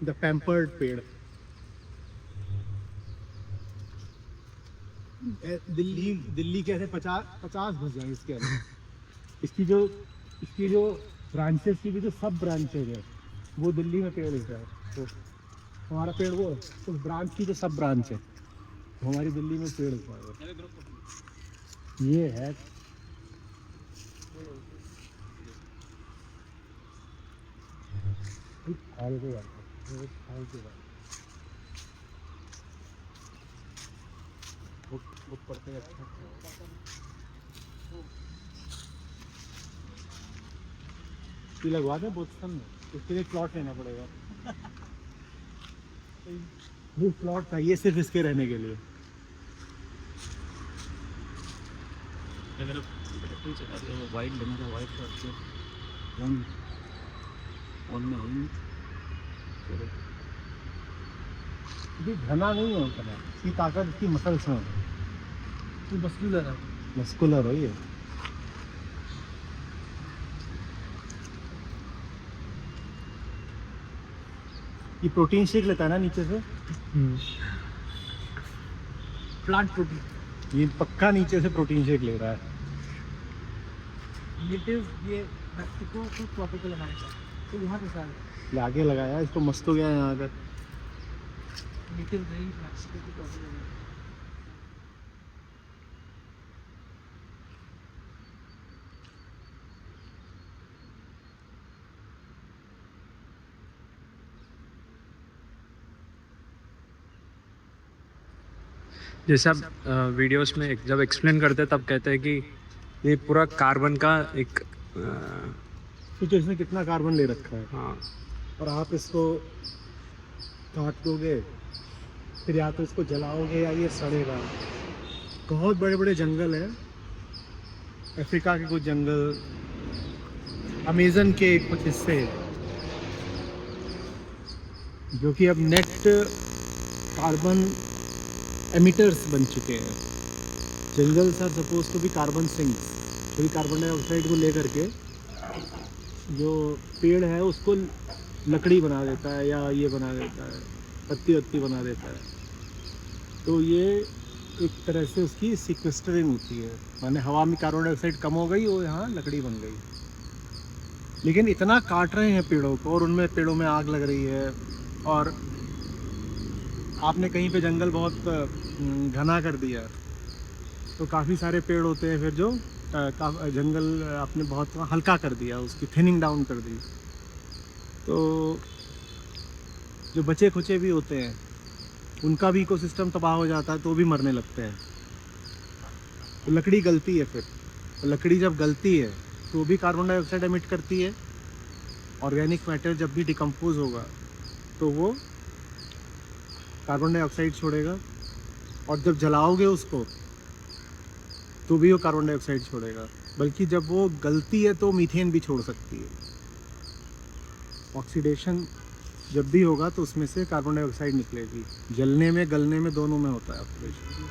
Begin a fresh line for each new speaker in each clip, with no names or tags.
The pampered पेड़। दिल्ली दिल्ली के ऐसे 50 घुस जाएंगे इसके अंदर। इसकी जो ब्रांचेस की भी जो सब ब्रांचेज है वो दिल्ली में पेड़ है। तो हमारा पेड़ वो उस ब्रांच की जो सब ब्रांच है वो हमारी दिल्ली में पेड़ है। ये है फालतू बात है, फालतू बात। बुक पढ़ते हैं अच्छा। ये लगवा दें बोस्टन में, इसके लिए प्लॉट लेना पड़ेगा। वो प्लॉट चाहिए सिर्फ इसके रहने के लिए।
वाइट लेना था, वाइट शर्ट वन में हुई
ये घना नहीं होता है, इसकी ताकत इसकी मसल्स में होती है। मस्कुलर है ये। ये प्रोटीन शेक लेता है ना नीचे से,
प्लांट प्रोटीन।
ये पक्का नीचे से प्रोटीन शेक ले रहा है।
ये मैक्सिको को ट्रॉपिकल अमेरिका तो यहाँ पे सारे
आगे लगाया इसको, मस्त हो गया है यहाँ का।
नेटिव नहीं मैक्सिको की ट्रॉपिकल।
जैसे आप वीडियोस में जब एक्सप्लेन करते हैं तब कहते हैं कि ये पूरा कार्बन का एक
सोचो इसने कितना कार्बन ले रखा है।
हाँ,
और आप इसको काट दोगे, फिर या तो इसको जलाओगे या ये सड़ेगा। बहुत बड़े बड़े जंगल हैं, अफ्रीका के कुछ जंगल, अमेज़न के कुछ हिस्से जो कि अब नेट कार्बन एमिटर्स बन चुके हैं। Jungles are suppose to be carbon sinks, जो भी कार्बन डाइऑक्साइड को लेकर के जो पेड़ है उसको लकड़ी बना देता है या ये बना देता है, पत्ती वत्ती बना देता है। तो ये एक तरह से उसकी सिक्वेस्टरिंग होती है, माने हवा में कार्बन डाइऑक्साइड कम हो गई और यहाँ लकड़ी बन गई। लेकिन इतना काट रहे हैं पेड़ों को और उनमें पेड़ों में आग लग रही है। और आपने कहीं पे जंगल बहुत घना कर दिया तो काफ़ी सारे पेड़ होते हैं फिर जो जंगल आपने बहुत हल्का कर दिया, उसकी थिनिंग डाउन कर दी, तो जो बचे खुचे भी होते हैं उनका भी इकोसिस्टम तबाह हो जाता है, तो भी मरने लगते हैं। तो लकड़ी गलती है फिर, तो लकड़ी जब गलती है तो भी कार्बन डाइऑक्साइड एमिट करती है। ऑर्गेनिक मैटर जब भी डिकम्पोज होगा तो वो कार्बन डाइऑक्साइड छोड़ेगा, और जब जलाओगे उसको तो भी वो कार्बन डाइऑक्साइड छोड़ेगा। बल्कि जब वो गलती है तो मीथेन भी छोड़ सकती है। ऑक्सीडेशन जब भी होगा तो उसमें से कार्बन डाइऑक्साइड निकलेगी। जलने में गलने में दोनों में होता है ऑक्सीडेशन।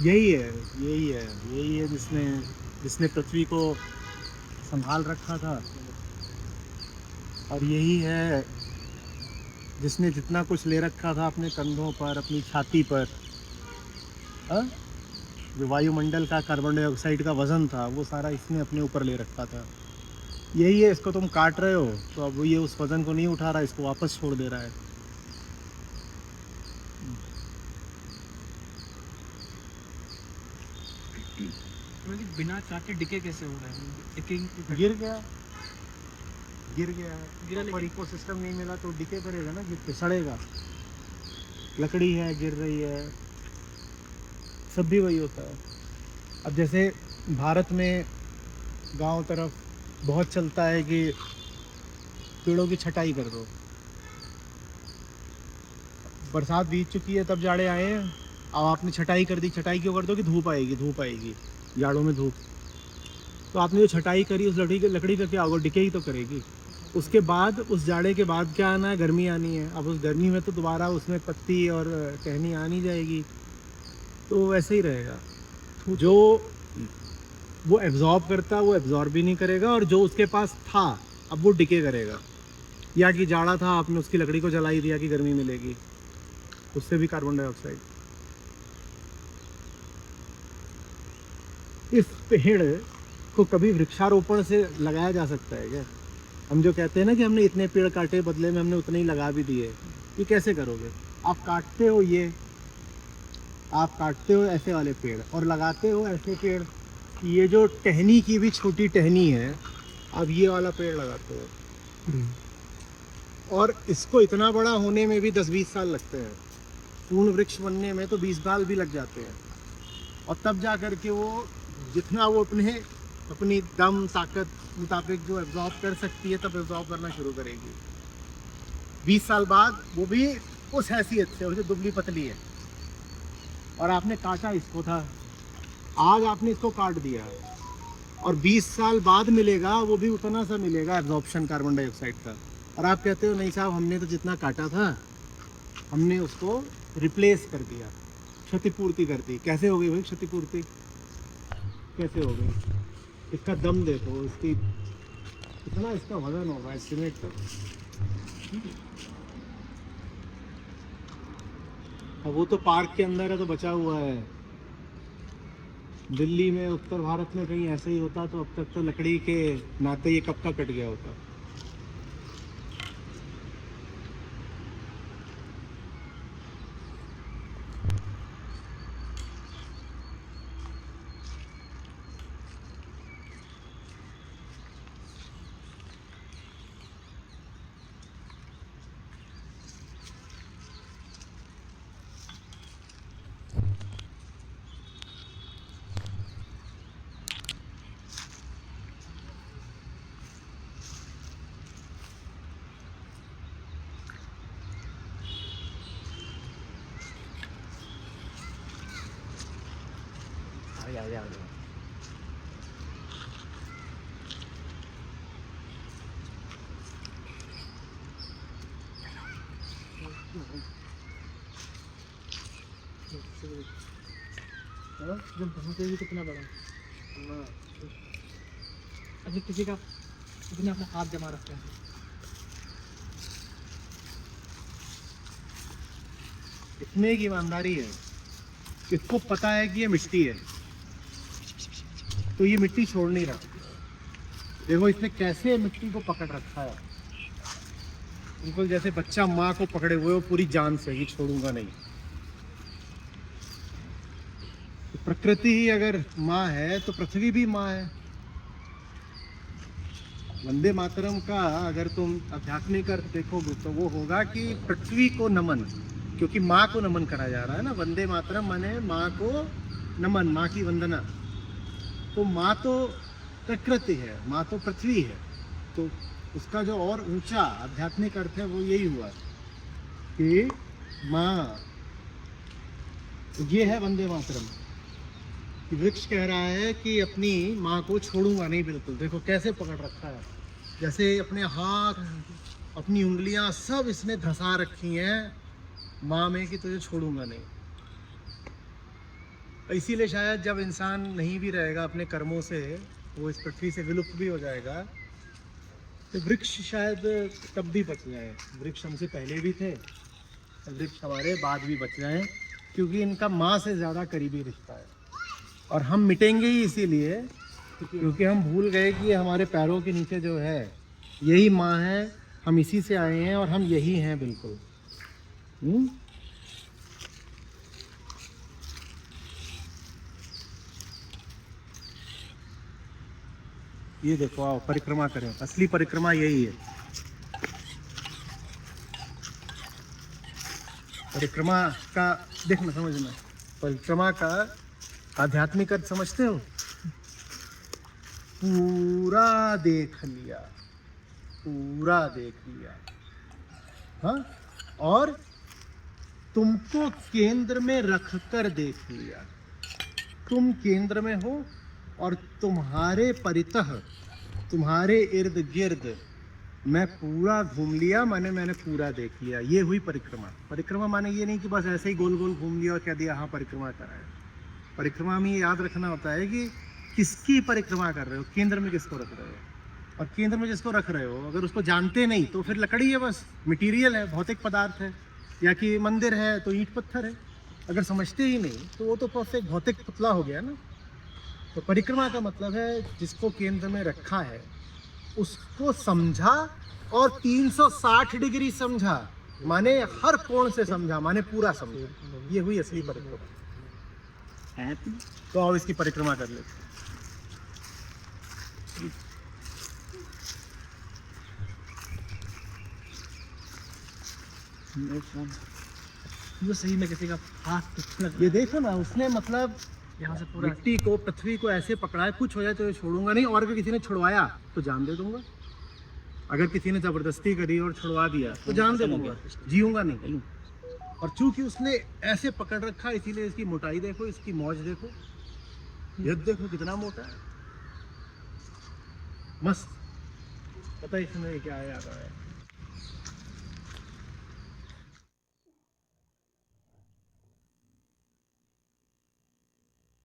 यही है जिसने पृथ्वी को संभाल रखा था, और यही है जिसने जितना कुछ ले रखा था अपने कंधों पर, अपनी छाती पर। जो वायुमंडल का कार्बन डाइऑक्साइड का वज़न था वो सारा इसने अपने ऊपर ले रखा था। यही है, इसको तुम काट रहे हो तो अब ये उस वज़न को नहीं उठा रहा, इसको वापस छोड़ दे रहा है।
मतलब बिना काटे डिके कैसे हो रहा है? डिकेइंग
गिर गया
गिरा
और
लेकिन
इकोसिस्टम नहीं मिला तो डिके करेगा ना, गिर के सड़ेगा। लकड़ी है, गिर रही है, सब भी वही होता है। अब जैसे भारत में गांव तरफ बहुत चलता है कि पेड़ों की छटाई कर दो। बरसात बीत चुकी है, तब जाड़े आए हैं, अब आपने छटाई कर दी। छटाई क्यों कर दो? कि धूप आएगी जाड़ों में धूप। तो आपने जो छटाई करी उस लकड़ी का क्या होगा? डिके ही तो करेगी। उसके बाद उस जाड़े के बाद क्या आना है? गर्मी आनी है। अब उस गर्मी में तो दोबारा उसमें पत्ती और टहनी आ नहीं जाएगी, तो वैसे ही रहेगा। जो वो एब्जॉर्ब करता है वो एब्जॉर्ब भी नहीं करेगा, और जो उसके पास था अब वो डिके करेगा, या कि जाड़ा था आपने उसकी लकड़ी को जला ही दिया कि गर्मी मिलेगी, उससे भी कार्बन डाइऑक्साइड। इस पेड़ को कभी वृक्षारोपण से लगाया जा सकता है क्या? हम जो कहते हैं ना कि हमने इतने पेड़ काटे, बदले में हमने उतने ही लगा भी दिए, ये कैसे करोगे? आप काटते हो आप काटते हो ऐसे वाले पेड़ और लगाते हो ऐसे पेड़। ये जो टहनी की भी छोटी टहनी है, अब ये वाला पेड़ लगाते हो, और इसको इतना बड़ा होने में भी 10-20 साल लगते हैं। पूर्ण वृक्ष बनने में तो 20 साल भी लग जाते हैं, और तब जा कर के वो जितना वो अपनी दम ताकत मुताबिक जो एब्जॉर्ब कर सकती है, तब एब्जॉर्ब करना शुरू करेगी। 20 साल बाद वो भी उस हैसियत से, वो जो दुबली पतली है, और आपने काटा इसको था, आज आपने इसको काट दिया, और 20 साल बाद मिलेगा वो भी उतना सा मिलेगा एब्जॉर्प्शन कार्बन डाइऑक्साइड का। और आप कहते हो नहीं साहब, हमने तो जितना काटा था हमने उसको रिप्लेस कर दिया, क्षतिपूर्ति कर दी। कैसे हो गई भाई क्षतिपूर्ति? कैसे हो गई? इसका दम देखो, इसकी कितना इसका वजन होगा एस्टिमेट कर। अब वो तो पार्क के अंदर है तो बचा हुआ है। दिल्ली में, उत्तर भारत में कहीं ऐसे ही होता तो अब तक तो लकड़ी के नाते ये कब का कट गया होता।
जब बहुत तेजी कितना बड़ा अभी किसी का किसी ने अपना हाथ जमा रखा है।
इतने की ईमानदारी है, इसको पता है कि ये मिट्टी है, तो ये मिट्टी छोड़ नहीं रहा। देखो इसने कैसे मिट्टी को पकड़ रखा है, बिल्कुल जैसे बच्चा माँ को पकड़े हुए हो पूरी जान से, ये छोड़ूंगा नहीं। तो प्रकृति ही अगर माँ है तो पृथ्वी भी माँ है। वंदे मातरम का अगर तुम आध्यात्मिक अर्थ देखोगे तो वो होगा कि पृथ्वी को नमन, क्योंकि माँ को नमन करा जा रहा है ना। वंदे मातरम माने माँ को नमन, माँ की वंदना। तो माँ तो प्रकृति है, माँ तो पृथ्वी है, तो उसका जो और ऊंचा आध्यात्मिक अर्थ है वो यही हुआ कि माँ, ये है वंदे मातरम। कि वृक्ष कह रहा है कि अपनी माँ को छोड़ूंगा नहीं बिल्कुल। देखो कैसे पकड़ रखा है, जैसे अपने हाथ, अपनी उंगलियां सब इसने धंसा रखी हैं माँ में कि तुझे छोड़ूंगा नहीं। इसीलिए शायद जब इंसान नहीं भी रहेगा अपने कर्मों से, वो इस पृथ्वी से विलुप्त भी हो जाएगा, तो वृक्ष शायद तब भी बच जाए। वृक्ष हमसे पहले भी थे, वृक्ष हमारे बाद भी बच जाए, क्योंकि इनका माँ से ज़्यादा करीबी रिश्ता है। और हम मिटेंगे ही इसीलिए क्योंकि हम भूल गए कि ये हमारे पैरों के नीचे जो है यही माँ है, हम इसी से आए हैं और हम यही हैं बिल्कुल। ये देखो, आओ परिक्रमा करें। असली परिक्रमा यही है। परिक्रमा का देखना, समझना, परिक्रमा का आध्यात्मिक अर्थ समझते हो? पूरा देख लिया, पूरा देख लिया, हाँ, और तुमको केंद्र में रखकर देख लिया। तुम केंद्र में हो और तुम्हारे परितः, तुम्हारे इर्द गिर्द मैं पूरा घूम लिया, मैंने पूरा देख लिया। ये हुई परिक्रमा। परिक्रमा माने ये नहीं कि बस ऐसे ही गोल गोल घूम लिया और कह दिया हाँ परिक्रमा करा है। परिक्रमा में ये याद रखना होता है कि किसकी परिक्रमा कर रहे हो, केंद्र में किसको रख रहे हो। और केंद्र में जिसको रख रहे हो अगर उसको जानते नहीं तो फिर लकड़ी है, बस मटेरियल है, भौतिक पदार्थ है, या कि मंदिर है तो ईंट पत्थर है। अगर समझते ही नहीं तो वो तो परफेक्ट भौतिक पुतला हो गया ना। तो परिक्रमा का मतलब है जिसको केंद्र में रखा है उसको समझा और 360 डिग्री समझा, माने हर कोण से समझा, माने पूरा समझा। ये हुई असली परिक्रमा।
हैप्पी
तो आओ इसकी परिक्रमा कर लेते हैं।
जो सही में किसी का हाथ लग
ये देखो ना, उसने मतलब
यहाँ से पूरा
मिट्टी को, पृथ्वी को ऐसे पकड़ा है, कुछ हो जाए तो ये छोड़ूंगा नहीं, और अगर किसी ने छुड़वाया तो जान दे दूंगा। अगर किसी ने जबरदस्ती करी और छुड़वा दिया तो जान दे दूंगा, जीऊंगा नहीं। और चूंकि उसने ऐसे पकड़ रखा इसीलिए इसकी मोटाई देखो, इसकी मौज देखो, ये देखो कितना मोटा है, मस्त। पता है इसमें क्या आ रहा है।